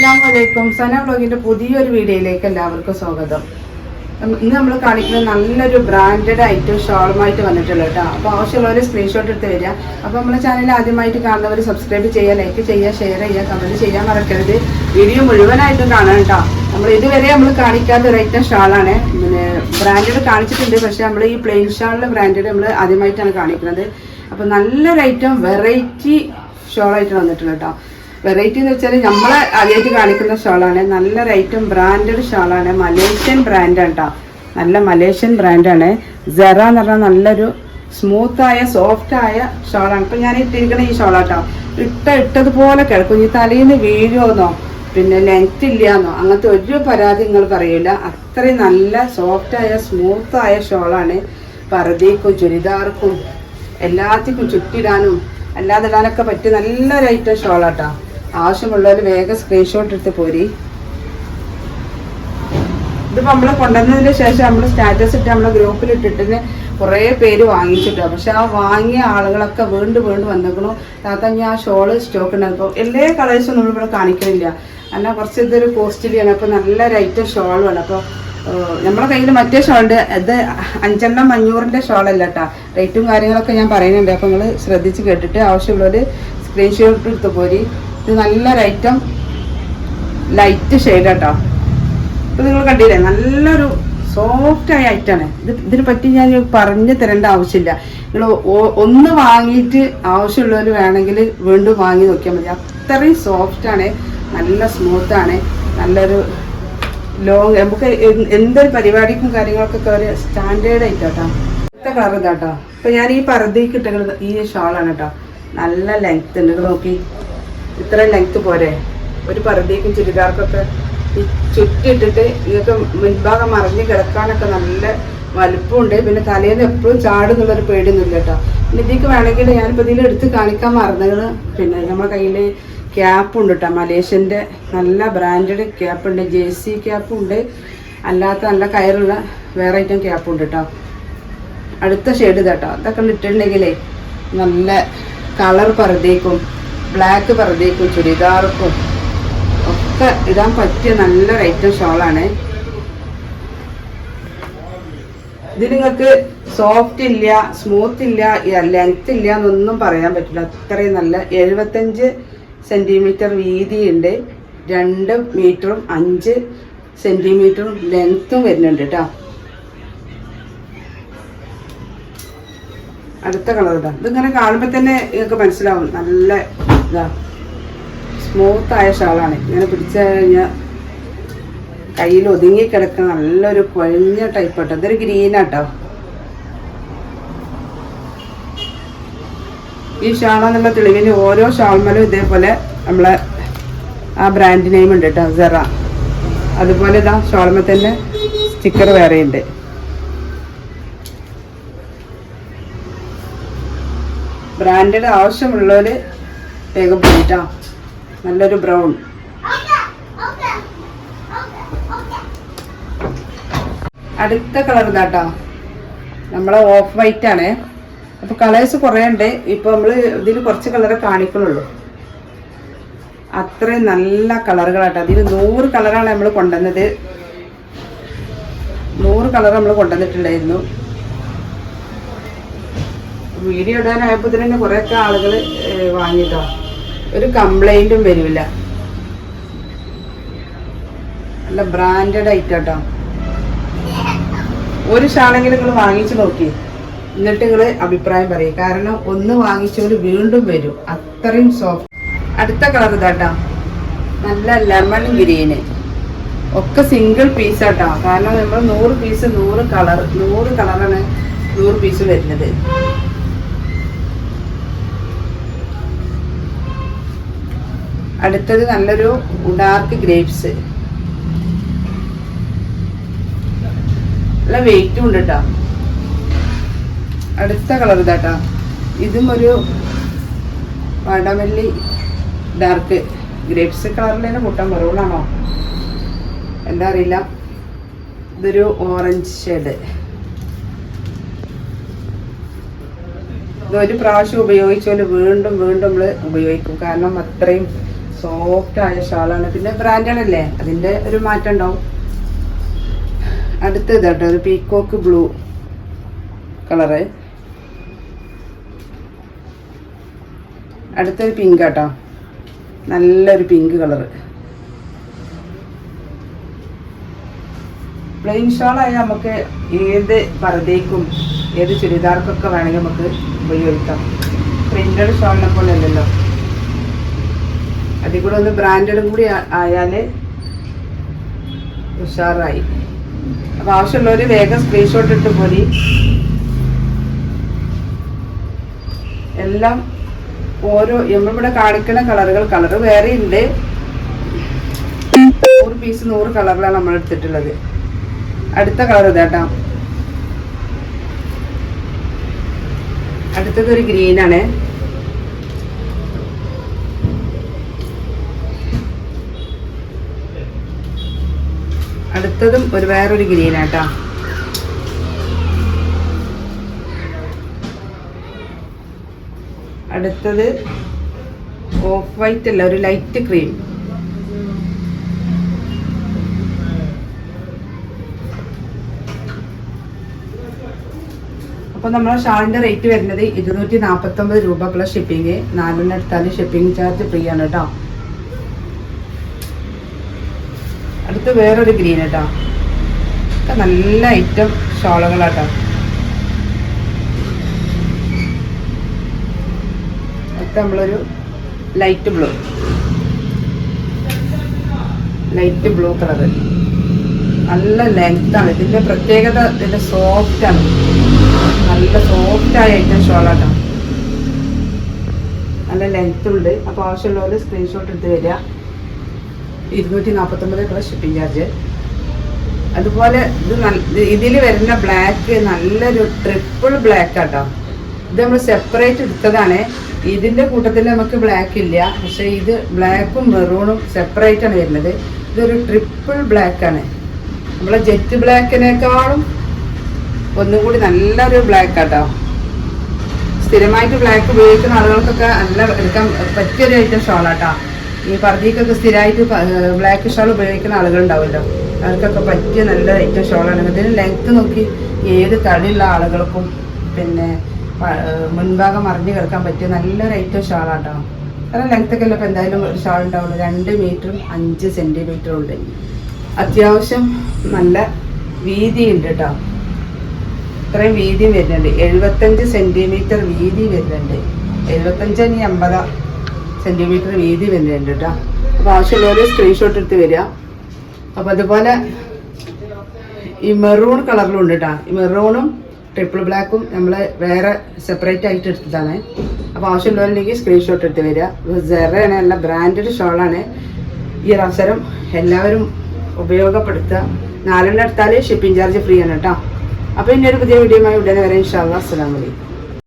അസ്സലാമലൈക്കും. സന വ്ലോഗിന്റെ പുതിയൊരു വീഡിയോയിലേക്ക് എല്ലാവർക്കും സ്വാഗതം. ഇന്ന് നമ്മൾ കാണിക്കുന്നത് നല്ലൊരു ബ്രാൻഡഡ് ഐറ്റം ഷോളുമായിട്ട് വന്നിട്ടുള്ള കേട്ടോ. അപ്പോൾ ആവശ്യമുള്ളവർ സ്ക്രീൻഷോട്ട് എടുത്ത് വരിക. അപ്പോൾ നമ്മുടെ ചാനൽ ആദ്യമായിട്ട് കാണുന്നവർ സബ്സ്ക്രൈബ് ചെയ്യുക, ലൈക്ക് ചെയ്യുക, ഷെയർ ചെയ്യുക, കമൻറ്റ് ചെയ്യാൻ മറക്കരുത്. വീഡിയോ മുഴുവനായിട്ടും കാണാം കേട്ടോ. നമ്മൾ ഇതുവരെ നമ്മൾ കാണിക്കാത്ത ഒരു ഐറ്റം ഷാളാണ്. പിന്നെ ബ്രാൻഡഡ് കാണിച്ചിട്ടുണ്ട്, പക്ഷേ നമ്മൾ ഈ പ്ലെയിൻ ഷാളിലെ ബ്രാൻഡഡ് നമ്മൾ ആദ്യമായിട്ടാണ് കാണിക്കുന്നത്. അപ്പോൾ നല്ലൊരു ഐറ്റം വെറൈറ്റി ഷോളായിട്ട് വന്നിട്ടുണ്ട് കേട്ടോ. വെറൈറ്റി എന്ന് വെച്ചാൽ നമ്മൾ ആദ്യമായിട്ട് കാണിക്കുന്ന ഷോളാണ്. നല്ലൊരു ഐറ്റം ബ്രാൻഡഡ് ഷോളാണ്. മലേഷ്യൻ ബ്രാൻഡാണ് കേട്ടോ. നല്ല മലേഷ്യൻ ബ്രാൻഡാണ്. സെറ എന്ന് പറഞ്ഞാൽ നല്ലൊരു സ്മൂത്തായ സോഫ്റ്റായ ഷോളാണ്. ഇപ്പം ഞാൻ ഇട്ടിരിക്കുന്ന ഈ ഷോളാട്ടോ. ഇട്ടതുപോലെ കിടക്കും. ഈ തലയിൽ നിന്ന് വീഴുമെന്നോ പിന്നെ ലെങ്ത് ഇല്ലയെന്നോ അങ്ങനത്തെ ഒരു പരാതി നിങ്ങൾ പറയില്ല. അത്രയും നല്ല സോഫ്റ്റായ സ്മൂത്തായ ഷോളാണ്. പർദ്ദയ്ക്കും ചുരിദാർക്കും എല്ലാത്തിനും ചുറ്റിടാനും അല്ലാതെ ഇടാനൊക്കെ പറ്റിയ നല്ലൊരു ഐറ്റം ഷോളാട്ടോ. ആവശ്യമുള്ളവർ വേഗം സ്ക്രീൻഷോട്ട് എടുത്ത് പോരി. ഇതിപ്പോൾ നമ്മൾ കൊണ്ടുവന്നതിന് ശേഷം നമ്മൾ സ്റ്റാറ്റസ് ഇട്ട് നമ്മളെ ഗ്രൂപ്പിൽ ഇട്ടിട്ട് കുറേ പേര് വാങ്ങിച്ചിട്ടോ. പക്ഷെ ആ വാങ്ങിയ ആളുകളൊക്കെ വീണ്ടും വന്നിരിക്കണു. താത്ത ഞാൻ ആ ഷോള് സ്റ്റോക്ക് ഉണ്ടാകുമ്പോൾ എല്ലാ കളേഴ്സും നമ്മളിവിടെ കാണിക്കണില്ല. എന്നാൽ കുറച്ച് ഇതൊരു കോസ്റ്റ്ലിയാണ്. അപ്പോൾ നല്ലൊരു ഐറ്റം ഷോളുമാണ്. അപ്പോൾ നമ്മുടെ കയ്യിൽ മറ്റേ ഷോളുണ്ട്. ഇത് 5,500 ഷോളല്ല കേട്ടോ. റേറ്റും കാര്യങ്ങളൊക്കെ ഞാൻ പറയുന്നുണ്ട്. അപ്പോൾ നിങ്ങൾ ശ്രദ്ധിച്ച് കേട്ടിട്ട് ആവശ്യമുള്ളവർ സ്ക്രീൻഷോട്ട് എടുത്ത് പോരി. ഇത് നല്ലൊരു ഐറ്റം ലൈറ്റ് ഷെയ്ഡ് കേട്ടോ. ഇപ്പം നിങ്ങൾ കണ്ടില്ലേ, നല്ലൊരു സോഫ്റ്റായ ഐറ്റമാണ്. ഇതിനെ പറ്റി ഞാൻ പറഞ്ഞു തരേണ്ട ആവശ്യമില്ല. നിങ്ങൾ ഒന്ന് വാങ്ങിയിട്ട് ആവശ്യമുള്ളവർ വേണമെങ്കിൽ വീണ്ടും വാങ്ങി നോക്കിയാൽ മതി. അത്രയും സോഫ്റ്റാണ്, നല്ല സ്മൂത്താണ്, നല്ലൊരു ലോങ് നമുക്ക് എന്തൊരു പരിപാടിക്കും കാര്യങ്ങൾക്കൊക്കെ ഒരു സ്റ്റാൻഡേർഡ് ആയിട്ട് കേട്ടോ. ഇത്ര കളർ ഇതാട്ടോ. ഇപ്പം ഞാൻ ഈ പർദ്ദയ്ക്ക് ഇട്ടുള്ളത് ഈ ഷോളാണ് കേട്ടോ. നല്ല ലെങ്ത് ഉണ്ട്. നോക്കി, ഇത്ര ലെങ്ത് പോരെ ഒരു പർദ്ദയ്ക്കും ചുരിദാർക്കൊക്കെ. ഈ ചുറ്റിട്ടിട്ട് നിങ്ങൾക്ക് മുൻഭാഗം മറിഞ്ഞ് കിടക്കാനൊക്കെ നല്ല വലുപ്പമുണ്ട്. പിന്നെ തലേന്ന് എപ്പോഴും ചാടുന്നുള്ളൊരു പേടിയൊന്നുമില്ല കേട്ടോ. പിന്നെ ഇതിലേക്ക് വേണമെങ്കിൽ ഞാനിപ്പോൾ ഇതിൽ എടുത്ത് കാണിക്കാൻ മറന്നത്, പിന്നെ നമ്മുടെ കയ്യിൽ ക്യാപ്പ് ഉണ്ട് കേട്ടോ. മലേഷ്യൻ്റെ നല്ല ബ്രാൻഡഡ് ക്യാപ്പ് ഉണ്ട്. JC ക്യാപ്പും ഉണ്ട്, അല്ലാത്ത നല്ല കയറുള്ള വേറെ ഐറ്റം ക്യാപ്പും ഉണ്ട് കേട്ടോ. അടുത്ത ഷെയ്ഡ് ഇതാട്ടോ. ഇതൊക്കെ ഇട്ടിട്ടുണ്ടെങ്കിലേ നല്ല കളർ പർദ്ദയ്ക്കും ബ്ലാക്ക് പർദ്ദയ്ക്കും ചുരിദാർക്കും ഒക്കെ ഇടാൻ പറ്റിയ നല്ലൊരു ഐറ്റം ഷോളാണ്. ഇത് നിങ്ങൾക്ക് സോഫ്റ്റ് ഇല്ല, സ്മൂത്ത് ഇല്ല, ലെങ്ത് ഇല്ല എന്നൊന്നും പറയാൻ പറ്റില്ല. അത്രയും നല്ല 75 സെൻറ്റിമീറ്റർ വീതിയുണ്ട്. 2 മീറ്ററും 5 സെൻറ്റിമീറ്ററും ലെങ്ത്തും വരുന്നുണ്ട് കേട്ടോ. അടുത്ത കളർ ഇതാ. ഇതിങ്ങനെ കാണുമ്പോൾ തന്നെ നിങ്ങൾക്ക് മനസ്സിലാവും നല്ല ഇതാ സ്മൂത്തായ ഷാളാണ്. ഇങ്ങനെ പിടിച്ചു കഴിഞ്ഞാൽ കയ്യിൽ ഒതുങ്ങി കിടക്കുന്ന നല്ലൊരു കുഴഞ്ഞ ടൈപ്പ് കേട്ടോ. ഇതൊരു ഗ്രീനാട്ടോ. ഈ ഷാളെന്നുള്ള തെളിവിന് ഓരോ ഷാൾമലും ഇതേപോലെ നമ്മളെ ആ ബ്രാൻഡ് നെയിം ഉണ്ട് കേട്ടോ, സെറ. അതുപോലെ ഇതാ ഷാൾമ തന്നെ സ്റ്റിക്കർ വേറെ ഉണ്ട്. ബ്രാൻഡഡ് ആവശ്യമുള്ളവർ വേഗം പോയിട്ടാ. നല്ലൊരു ബ്രൗൺ. അടുത്ത കളർ ഇതാട്ടോ. നമ്മളെ ഓഫ് വൈറ്റ് ആണ്. അപ്പോൾ കളേഴ്സ് കുറേ ഉണ്ട്. ഇപ്പോൾ നമ്മൾ ഇതിൽ കുറച്ച് കളറ് കാണിക്കണുള്ളൂ. അത്രയും നല്ല കളറുകളാട്ടോ. അതിൽ 100 കളറാണ് നമ്മൾ കൊണ്ടുവന്നത്. 100 കളർ നമ്മൾ കൊണ്ടുവന്നിട്ടുണ്ടായിരുന്നു. വീഡിയോ ഇടാനായപ്പോൾ തന്നെ കുറേയൊക്കെ ആളുകൾ വാങ്ങിട്ടോ. ഒരു കംപ്ലൈൻറ്റും വരില്ല. നല്ല ബ്രാൻഡഡ് ഐറ്റം കേട്ടോ. ഒരു ഷാളെങ്കിലും നിങ്ങൾ വാങ്ങിച്ച് നോക്കി, എന്നിട്ട് നിങ്ങൾ അഭിപ്രായം പറയും. കാരണം ഒന്ന് വാങ്ങിച്ചവർ വീണ്ടും വരും. അത്രയും സോഫ്റ്റ്. അടുത്ത കളർ ഇതാട്ടോ. നല്ല ലെമൺ ഗ്രീന്. ഒക്കെ സിംഗിൾ പീസാട്ടോ. കാരണം നമ്മൾ 100 പീസ് 100 കളറാണ് 100 പീസ് വരുന്നത്. അടുത്തത് നല്ലൊരു ഡാർക്ക് ഗ്രേപ്സ്. നല്ല വെയിറ്റും ഉണ്ട് കേട്ടോ. അടുത്ത കളർ ഇതാട്ടോ. ഇതും ഒരു വടമല്ലി ഡാർക്ക് ഗ്രേപ്സ് കളറിൽ തന്നെ കൂട്ടാൻ മറുപടാണോ എന്താ അറിയില്ല. ഇതൊരു ഓറഞ്ച് ഷെയ്ഡ്. ഇതൊരു പ്രാവശ്യം ഉപയോഗിച്ചാൽ വീണ്ടും നമ്മൾ ഉപയോഗിക്കും. കാരണം അത്രയും സോഫ്റ്റ് ആയ ഷാളാണ്. പിന്നെ ബ്രാൻഡഡ് അല്ലേ, അതിൻ്റെ ഒരു മാറ്റം ഉണ്ടാവും. അടുത്ത് ഇതാട്ടോ ഒരു പീക്കോക്ക് ബ്ലൂ കളറ്. അടുത്തൊരു പിങ്ക് ആട്ടോ, നല്ലൊരു പിങ്ക് കളറ്. പ്ലെയിൻ ഷാളായി നമുക്ക് ഏത് പർദ്ദയ്ക്കും ഏത് ചുരിദാർക്കൊക്കെ വേണമെങ്കിൽ നമുക്ക് ഉപയോഗിക്കാം. പ്രിന്റഡ് ഷാളിനെ പോലെ അല്ലല്ലോ. അതിൽ കൂടെ ഒന്ന് ബ്രാൻഡഡും കൂടി ആയാൽ ഉഷാറായി. അപ്പോൾ ആവശ്യമുള്ളവർ വേഗം സ്ക്രീൻഷോട്ട് ഇട്ട് പോരി. എല്ലാം ഓരോ നമ്മളിവിടെ കാണിക്കുന്ന കളറ് വേറെ ഉണ്ട്. 100 പീസ് 100 കളറിലാണ് നമ്മൾ എടുത്തിട്ടുള്ളത്. അടുത്ത കളർ ഇതാട്ടോ, അടുത്തത് ഒരു ഗ്രീനാണ്. അടുത്തതും വേറൊരു ഗ്രീനാട്ടോ. അടുത്തത് ഓഫ് വൈറ്റ് അല്ല, ഒരു ലൈറ്റ് ക്രീം. അപ്പോൾ നമ്മുടെ ഷാളിൻ്റെ റേറ്റ് വരുന്നത് 249 രൂപ പ്ലസ് ഷിപ്പിംഗ്. 4 എടുത്താൽ ഷിപ്പിംഗ് ചാർജ് ഫ്രീ ആണ് കേട്ടോ. അടുത്ത് വേറൊരു ഗ്രീൻ കേട്ടോ. ഒക്കെ നല്ല ഐറ്റം ഷോളുകളാട്ടോ. അടുത്ത നമ്മളൊരു ലൈറ്റ് ബ്ലൂ കളറ്. നല്ല ലെങ്താണ്. ഇതിൻ്റെ പ്രത്യേകത ഇതിൻ്റെ സോഫ്റ്റാണ്. നല്ല സോഫ്റ്റായ ഐറ്റം ഷോളാട്ടോ. നല്ല ലെങ്ത് ഉണ്ട്. അപ്പോൾ ആവശ്യമുള്ളവർ സ്ക്രീൻഷോട്ട് എടുത്ത് വരിക. 249 പ്ലസ് ഷിപ്പിംഗ് ചാർജ്. അതുപോലെ ഇതിൽ വരുന്ന ബ്ലാക്ക് നല്ലൊരു ട്രിപ്പിൾ ബ്ലാക്ക് ആട്ടോ. ഇത് നമ്മൾ സെപ്പറേറ്റ് എടുത്തതാണ്. ഇതിൻ്റെ കൂട്ടത്തിൽ നമുക്ക് ബ്ലാക്ക് ഇല്ല, പക്ഷേ ഇത് ബ്ലാക്കും മെറൂണും സെപ്പറേറ്റ് ആണ് വരുന്നത്. ഇതൊരു ട്രിപ്പിൾ ബ്ലാക്ക് ആണ്. നമ്മളെ ജെറ്റ് ബ്ലാക്കിനേക്കാളും ഒന്നും കൂടി നല്ലൊരു ബ്ലാക്ക് ആട്ടോ. സ്ഥിരമായിട്ട് ബ്ലാക്ക് ഉപയോഗിക്കുന്ന ആളുകൾക്കൊക്കെ നല്ല എടുക്കാൻ പറ്റിയൊരു ഐറ്റം ഷോളാട്ടോ. ഈ പർദ്ദയ്ക്കൊക്കെ സ്ഥിരമായിട്ട് ബ്ലാക്ക് ഷോൾ ഉപയോഗിക്കുന്ന ആളുകളുണ്ടാവുമല്ലോ, അവർക്കൊക്കെ പറ്റിയ നല്ല ഐറ്റം ഷോളാണ്. ഇതിന് ലെങ്ത്ത് നോക്കി ഏത് തടിയുള്ള ആളുകൾക്കും പിന്നെ മുൻഭാഗം മറിഞ്ഞ് കിടക്കാൻ പറ്റിയ നല്ലൊരു ഐറ്റം ഷാളാട്ടോ. കാരണം ലെങ്ത്തൊക്കെ ഇപ്പോൾ എന്തായാലും ഒരു ഷാൾ ഉണ്ടാവുള്ളൂ. 2 മീറ്ററും 5 സെൻറ്റിമീറ്ററും ഉണ്ട്. അത്യാവശ്യം നല്ല വീതിയുണ്ട് കേട്ടോ. ഇത്രയും വീതിയും വരുന്നുണ്ട്. 75 സെൻറ്റിമീറ്റർ വീതി വരുന്നുണ്ട്. 75 80 സെൻറ്റിമീറ്റർ വീതി വരുന്നുണ്ട് കേട്ടോ. അപ്പോൾ ആവശ്യമുള്ളവർ സ്ക്രീൻഷോട്ട് എടുത്ത് വരിക. അപ്പോൾ അതുപോലെ ഈ മെറൂൺ കളറിലും ഉണ്ട് കേട്ടോ. ഈ മെറൂണും ട്രിപ്പിൾ ബ്ലാക്കും നമ്മൾ വേറെ സെപ്പറേറ്റ് ആയിട്ട് എടുത്തതാണ്. അപ്പോൾ ആവശ്യമുള്ളവരുണ്ടെങ്കിൽ സ്ക്രീൻഷോട്ട് എടുത്ത് വരിക. സെറയാണ്, നല്ല ബ്രാൻഡഡ് ഷോളാണ്. ഈ ഒരു അവസരം എല്ലാവരും ഉപയോഗപ്പെടുത്തുക. 4 എടുത്താൽ ഷിപ്പിംഗ് ചാർജ് ഫ്രീ ആണ് കേട്ടോ. അപ്പോൾ ഇനി ഒരു പുതിയ വീഡിയോയുമായി ഉടനെ വരെ ഇൻഷാ അല്ലാഹ്. അസ്സലാമു അലൈക്കും.